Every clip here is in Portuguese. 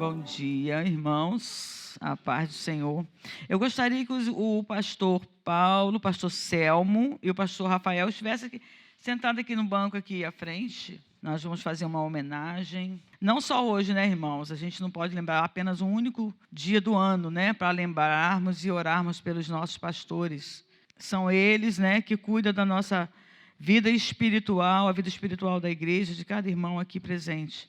Bom dia, irmãos, a paz do Senhor. Eu gostaria que o pastor Paulo, o pastor Selmo e o pastor Rafael estivessem sentados aqui no banco aqui à frente. Nós vamos fazer uma homenagem. Não só hoje, né, irmãos? A gente não pode lembrar apenas um único dia do ano, né, para lembrarmos e orarmos pelos nossos pastores. São eles, né, que cuidam da nossa vida espiritual, a vida espiritual da igreja, de cada irmão aqui presente.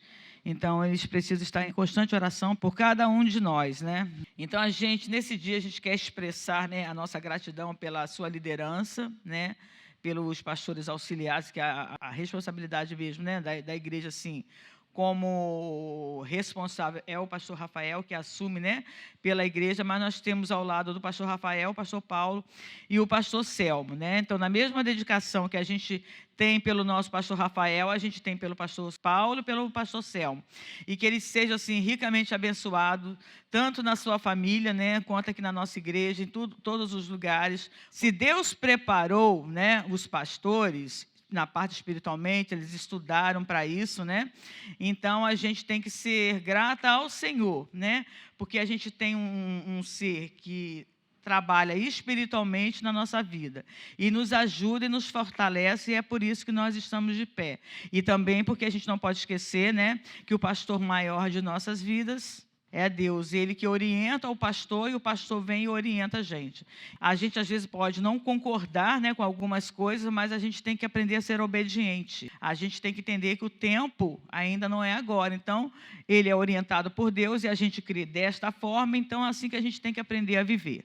Então, eles precisam estar em constante oração por cada um de nós, né? Então, nesse dia, a gente quer expressar, né, a nossa gratidão pela sua liderança, né? Pelos pastores auxiliares, que é a responsabilidade mesmo, né, da igreja, assim, como responsável é o pastor Rafael, que assume, né, pela igreja, mas nós temos ao lado do pastor Rafael, o pastor Paulo e o pastor Selmo, né? Então, na mesma dedicação que a gente tem pelo nosso pastor Rafael, a gente tem pelo pastor Paulo e pelo pastor Selmo. E que ele seja, assim, ricamente abençoado, tanto na sua família, né, quanto aqui na nossa igreja, em todos os lugares. Se Deus preparou, né, os pastores, na parte espiritualmente, eles estudaram para isso, né? Então, a gente tem que ser grata ao Senhor, né? Porque a gente tem um ser que trabalha espiritualmente na nossa vida e nos ajuda e nos fortalece, e é por isso que nós estamos de pé. E também porque a gente não pode esquecer, né, que o pastor maior de nossas vidas é Deus, ele que orienta o pastor, e o pastor vem e orienta a gente. A gente, às vezes, pode não concordar, né, com algumas coisas, mas a gente tem que aprender a ser obediente. A gente tem que entender que o tempo ainda não é agora. Então, ele é orientado por Deus e a gente crê desta forma, então é assim que a gente tem que aprender a viver.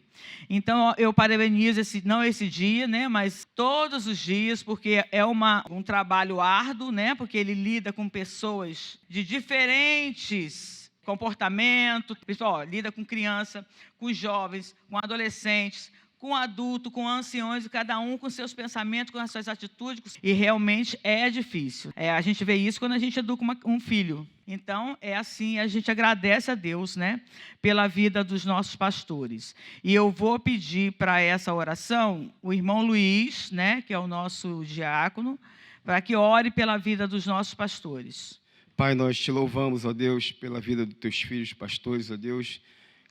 Então, eu parabenizo, não esse dia, né, mas todos os dias, porque é um trabalho árduo, né, porque ele lida com pessoas de diferentes comportamento, pessoal, lida com criança, com jovens, com adolescentes, com adulto, com anciões, e cada um com seus pensamentos, com as suas atitudes, e realmente é difícil. A gente vê isso quando a gente educa um filho. Então, é assim, a gente agradece a Deus, né, pela vida dos nossos pastores. E eu vou pedir para essa oração o irmão Luiz, né, que é o nosso diácono, para que ore pela vida dos nossos pastores. Pai, nós te louvamos, ó Deus, pela vida dos teus filhos pastores, ó Deus,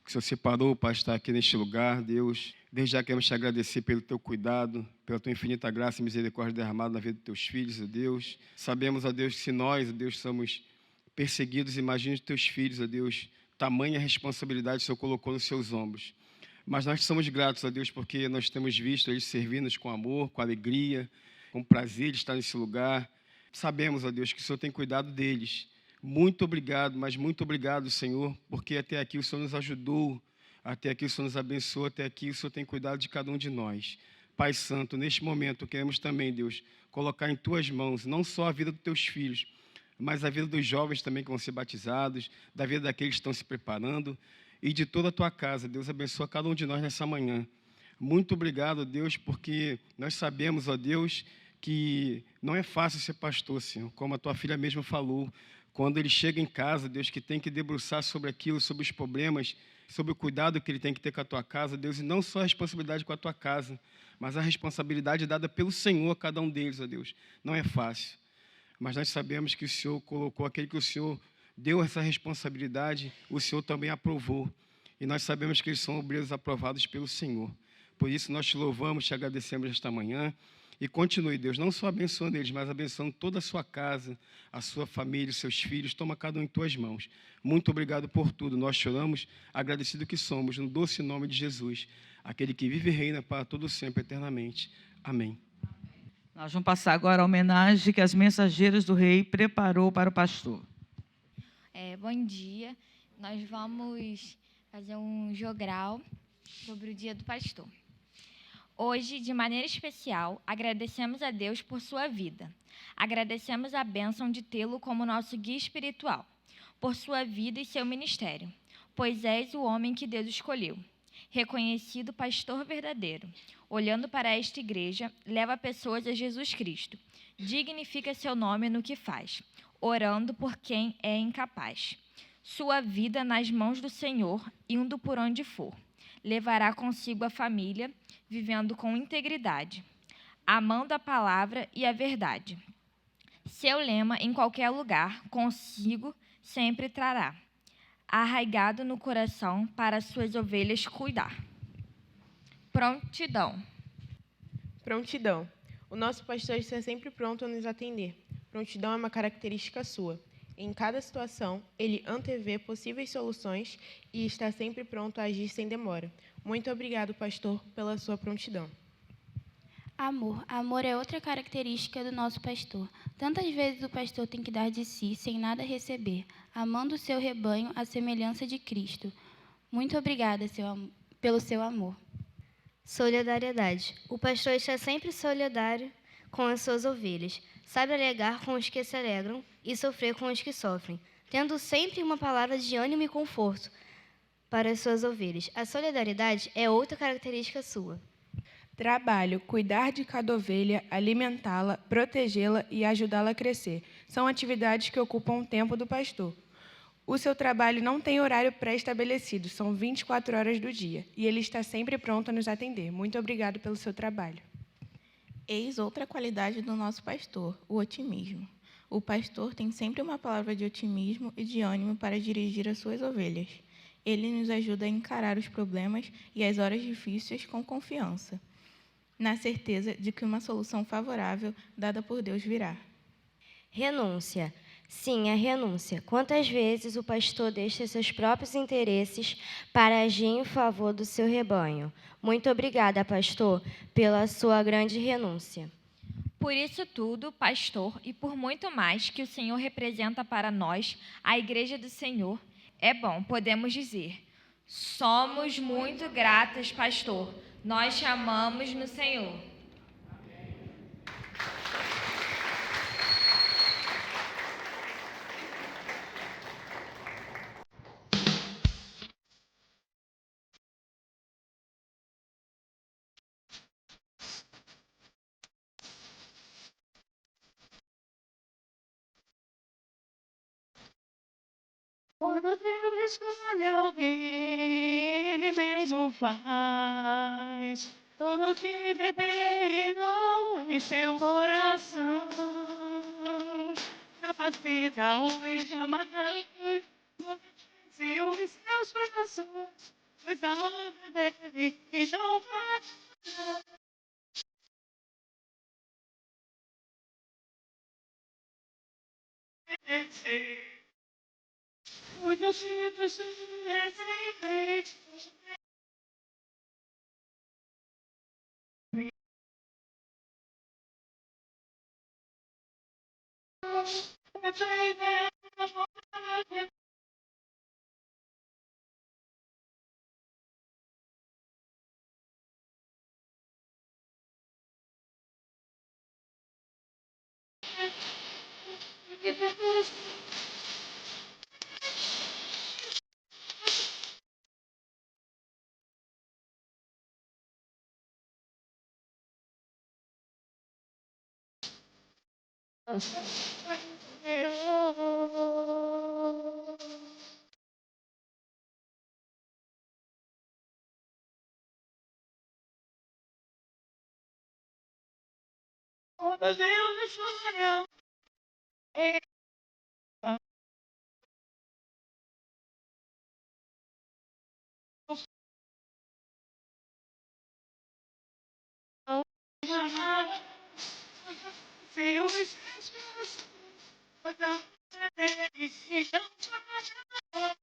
que o Senhor separou para estar aqui neste lugar, Deus. Desde já queremos te agradecer pelo teu cuidado, pela tua infinita graça e misericórdia derramada na vida dos teus filhos, ó Deus. Sabemos, ó Deus, que se nós, ó Deus, somos perseguidos, imagina os teus filhos, ó Deus, tamanha responsabilidade o Senhor colocou nos seus ombros. Mas nós somos gratos, ó Deus, porque nós temos visto eles servindo-nos com amor, com alegria, com prazer de estar nesse lugar. Sabemos, ó Deus, que o Senhor tem cuidado deles. Muito obrigado, mas muito obrigado, Senhor, porque até aqui o Senhor nos ajudou, até aqui o Senhor nos abençoou, até aqui o Senhor tem cuidado de cada um de nós. Pai Santo, neste momento queremos também, Deus, colocar em Tuas mãos não só a vida dos Teus filhos, mas a vida dos jovens também que vão ser batizados, da vida daqueles que estão se preparando e de toda a Tua casa. Deus abençoa cada um de nós nessa manhã. Muito obrigado, Deus, porque nós sabemos, ó Deus, que não é fácil ser pastor, Senhor, como a tua filha mesma falou, quando ele chega em casa, Deus, que tem que debruçar sobre aquilo, sobre os problemas, sobre o cuidado que ele tem que ter com a tua casa, Deus, e não só a responsabilidade com a tua casa, mas a responsabilidade dada pelo Senhor a cada um deles, ó Deus. Não é fácil, mas nós sabemos que o Senhor colocou aquele que o Senhor deu essa responsabilidade, o Senhor também aprovou, e nós sabemos que eles são obreiros aprovados pelo Senhor. Por isso nós te louvamos, te agradecemos esta manhã. E continue, Deus, não só abençoando eles, mas abençoando toda a sua casa, a sua família, os seus filhos. Toma cada um em tuas mãos. Muito obrigado por tudo. Nós choramos, agradecido que somos, no doce nome de Jesus, aquele que vive e reina para todo sempre, eternamente. Amém. Nós vamos passar agora a homenagem que as mensageiras do rei preparou para o pastor. Bom dia. Nós vamos fazer um jogral sobre o dia do pastor. Hoje, de maneira especial, agradecemos a Deus por sua vida. Agradecemos a bênção de tê-lo como nosso guia espiritual, por sua vida e seu ministério, pois és o homem que Deus escolheu. Reconhecido pastor verdadeiro, olhando para esta igreja, leva pessoas a Jesus Cristo. Dignifica seu nome no que faz, orando por quem é incapaz. Sua vida nas mãos do Senhor, indo por onde for. Levará consigo a família, vivendo com integridade, amando a palavra e a verdade. Seu lema, em qualquer lugar, consigo sempre trará: arraigado no coração para suas ovelhas cuidar. Prontidão. Prontidão. O nosso pastor está sempre pronto a nos atender. Prontidão é uma característica sua. Em cada situação, ele antevê possíveis soluções e está sempre pronto a agir sem demora. Muito obrigado, pastor, pela sua prontidão. Amor. Amor é outra característica do nosso pastor. Tantas vezes o pastor tem que dar de si sem nada receber, amando o seu rebanho à semelhança de Cristo. Muito obrigada, pelo seu amor. Solidariedade. O pastor está sempre solidário com as suas ovelhas. Sabe alegar com os que se alegram e sofrer com os que sofrem, tendo sempre uma palavra de ânimo e conforto para as suas ovelhas. A solidariedade é outra característica sua. Trabalho, cuidar de cada ovelha, alimentá-la, protegê-la e ajudá-la a crescer. São atividades que ocupam o tempo do pastor. O seu trabalho não tem horário pré-estabelecido, são 24 horas do dia, e ele está sempre pronto a nos atender. Muito obrigado pelo seu trabalho. Eis outra qualidade do nosso pastor, o otimismo. O pastor tem sempre uma palavra de otimismo e de ânimo para dirigir as suas ovelhas. Ele nos ajuda a encarar os problemas e as horas difíceis com confiança, na certeza de que uma solução favorável dada por Deus virá. Renúncia. Sim, a renúncia. Quantas vezes o pastor deixa seus próprios interesses para agir em favor do seu rebanho? Muito obrigada, pastor, pela sua grande renúncia. Por isso tudo, pastor, e por muito mais que o Senhor representa para nós, a Igreja do Senhor, é bom, podemos dizer: somos muito gratas, pastor. Nós te amamos no Senhor. Quando Deus escolhe alguém, Ele mesmo faz tudo que determinou em seu coração. Capacita os chamados, se os seus corações, pois a obra dele e não faz. Muitos filhos sem Quando Deus escolhe alguém, se os seus corações, pois a obra dele e não faz.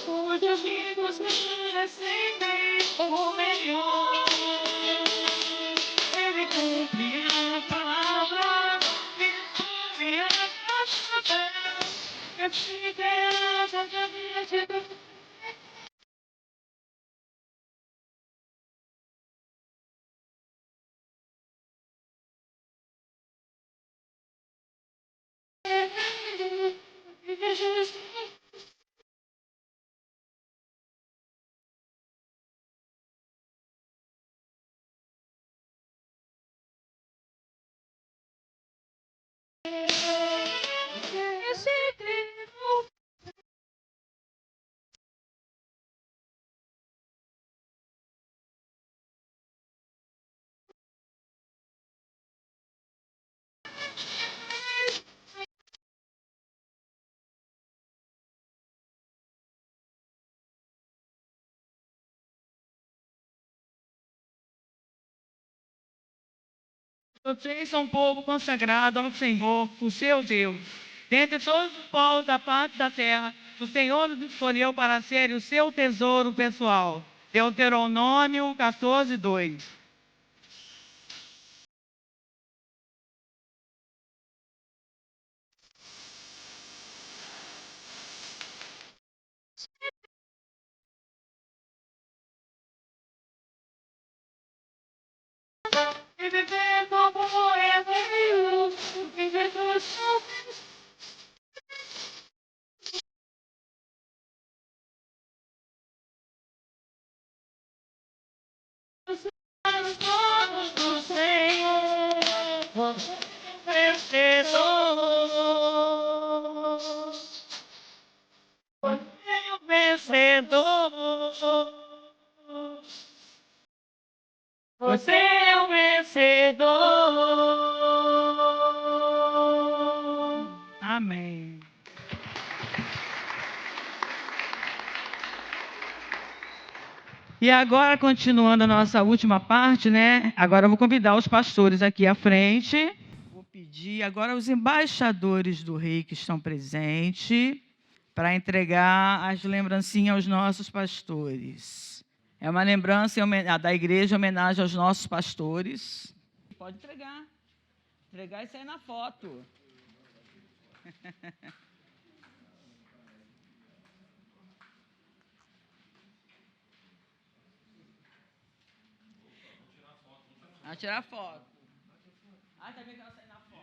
Os amigos merecem o melhor. Ele cumpre a palavra e cumpre a graça. Eu te dei a Vocês são um povo consagrado ao Senhor, o seu Deus. Dentre todos os povos da parte da terra, o Senhor os escolheu para serem o seu tesouro pessoal. Deuteronômio 14, 2. E viver como é Deus, viver dos sonhos. Os planos do Senhor, vencedor. Você é o vencedor. Você é o vencedor. Amém. E agora, continuando a nossa última parte, né? Agora eu vou convidar os pastores aqui à frente. Vou pedir agora os embaixadores do rei que estão presentes para entregar as lembrancinhas aos nossos pastores. É uma lembrança da igreja em homenagem aos nossos pastores. Pode entregar. Entregar e sair na foto. Vai tirar foto. Ah, também quero sair na foto.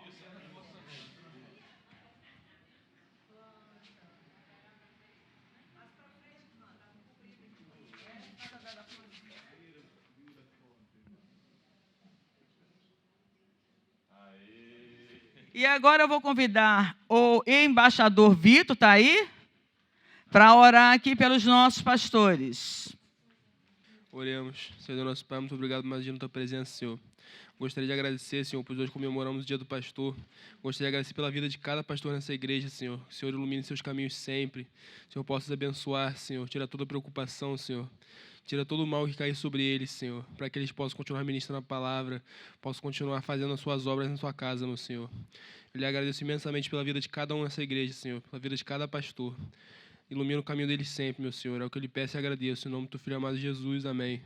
E agora eu vou convidar o embaixador Vitor, está aí? Para orar aqui pelos nossos pastores. Oremos. Senhor nosso Pai, muito obrigado mais dia na tua presença, Senhor. Gostaria de agradecer, Senhor, pois hoje comemoramos o dia do pastor. Gostaria de agradecer pela vida de cada pastor nessa igreja, Senhor. Que o Senhor ilumine seus caminhos sempre. Senhor, possa os abençoar, Senhor. Tira toda a preocupação, Senhor. Tira todo o mal que cai sobre eles, Senhor, para que eles possam continuar ministrando a palavra, possam continuar fazendo as suas obras na sua casa, meu Senhor. Eu lhe agradeço imensamente pela vida de cada um nessa igreja, Senhor, pela vida de cada pastor. Ilumina o caminho deles sempre, meu Senhor. É o que eu lhe peço e agradeço. Em nome do teu filho amado Jesus. Amém.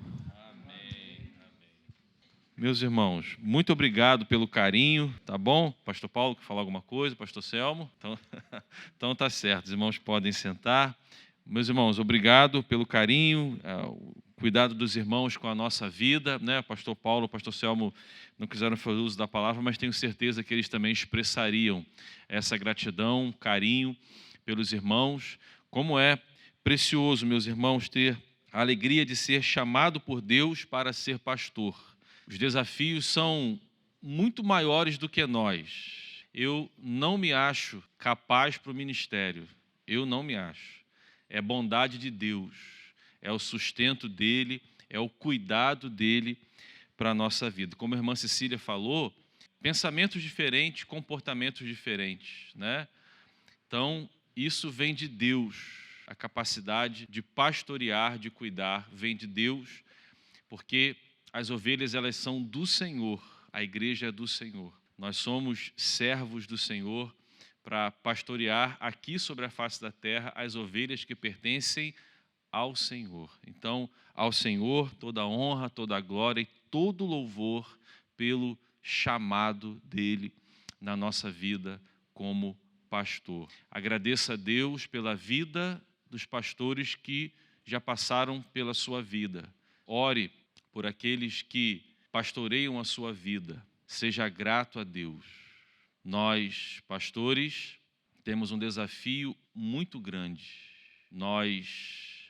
Meus irmãos, muito obrigado pelo carinho, tá bom? Pastor Paulo, quer falar alguma coisa? Pastor Selmo? Então tá certo, os irmãos podem sentar. Meus irmãos, obrigado pelo carinho, o cuidado dos irmãos com a nossa vida, né? Pastor Paulo, Pastor Selmo não quiseram fazer uso da palavra, mas tenho certeza que eles também expressariam essa gratidão, carinho pelos irmãos. Como é precioso, meus irmãos, ter a alegria de ser chamado por Deus para ser pastor. Os desafios são muito maiores do que nós. Eu não me acho capaz para o ministério. Eu não me acho. É bondade de Deus. É o sustento dEle, é o cuidado dEle para a nossa vida. Como a irmã Cecília falou, pensamentos diferentes, comportamentos diferentes, né? Então, isso vem de Deus. A capacidade de pastorear, de cuidar, vem de Deus, porque as ovelhas, elas são do Senhor, a igreja é do Senhor. Nós somos servos do Senhor para pastorear aqui sobre a face da terra as ovelhas que pertencem ao Senhor. Então, ao Senhor toda a honra, toda a glória e todo o louvor pelo chamado dEle na nossa vida como pastor. Agradeça a Deus pela vida dos pastores que já passaram pela sua vida. Ore por aqueles que pastoreiam a sua vida. Seja grato a Deus. Nós, pastores, temos um desafio muito grande. Nós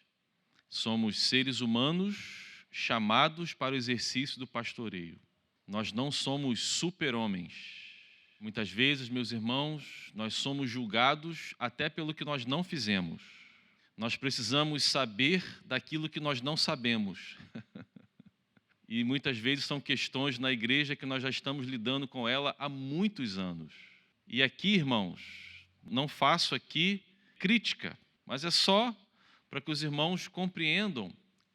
somos seres humanos chamados para o exercício do pastoreio. Nós não somos super-homens. Muitas vezes, meus irmãos, nós somos julgados até pelo que nós não fizemos. Nós precisamos saber daquilo que nós não sabemos. E muitas vezes são questões na igreja que nós já estamos lidando com ela há muitos anos. E aqui, irmãos, não faço aqui crítica, mas é só para que os irmãos compreendam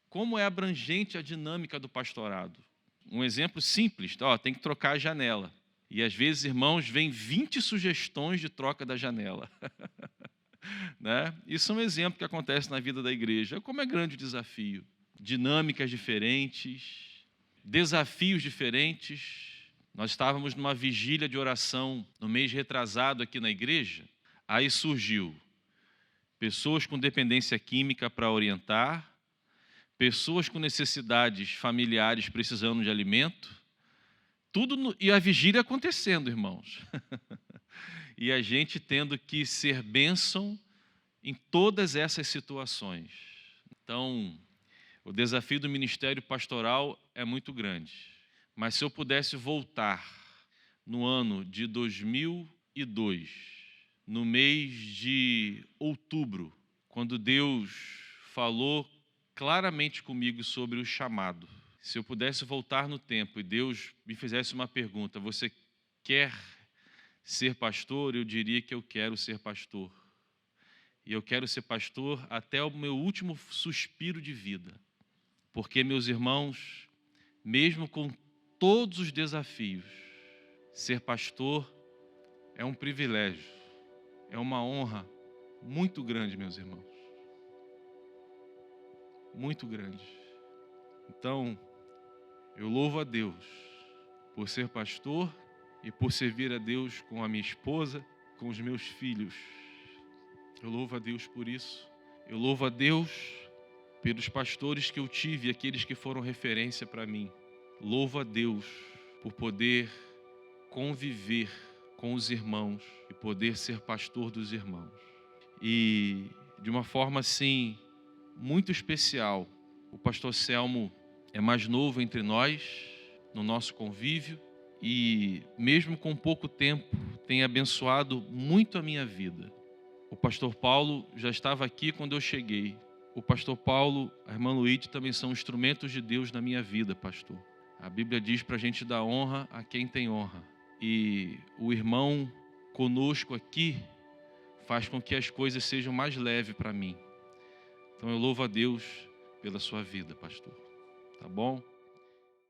como é abrangente a dinâmica do pastorado. um exemplo simples, ó, tem que trocar a janela. E às vezes, irmãos, vem 20 sugestões de troca da janela. Né? Isso é um exemplo que acontece na vida da igreja. Como é grande o desafio. Dinâmicas diferentes, desafios diferentes. Nós estávamos numa vigília de oração no mês retrasado aqui na igreja. Aí surgiu pessoas com dependência química para orientar, pessoas com necessidades familiares precisando de alimento, e a vigília acontecendo, irmãos. E a gente tendo que ser bênção em todas essas situações. Então, o desafio do ministério pastoral é muito grande. Mas se eu pudesse voltar no ano de 2002, no mês de outubro, quando Deus falou claramente comigo sobre o chamado, se eu pudesse voltar no tempo e Deus me fizesse uma pergunta, você quer ser pastor? Eu diria que eu quero ser pastor. E eu quero ser pastor até o meu último suspiro de vida. Porque, meus irmãos, mesmo com todos os desafios, ser pastor é um privilégio, é uma honra muito grande, meus irmãos. Muito grande. Então, eu louvo a Deus por ser pastor e por servir a Deus com a minha esposa, com os meus filhos. Eu louvo a Deus por isso. Eu louvo a Deus pelos pastores que eu tive, aqueles que foram referência para mim. Louvo a Deus por poder conviver com os irmãos e poder ser pastor dos irmãos. E de uma forma assim, muito especial, o pastor Selmo é mais novo entre nós, no nosso convívio, e mesmo com pouco tempo, tem abençoado muito a minha vida. O pastor Paulo já estava aqui quando eu cheguei. O pastor Paulo, a irmã Luíde também são instrumentos de Deus na minha vida, pastor. A Bíblia diz para a gente dar honra a quem tem honra. E o irmão conosco aqui faz com que as coisas sejam mais leves para mim. Então eu louvo a Deus pela sua vida, pastor. Tá bom?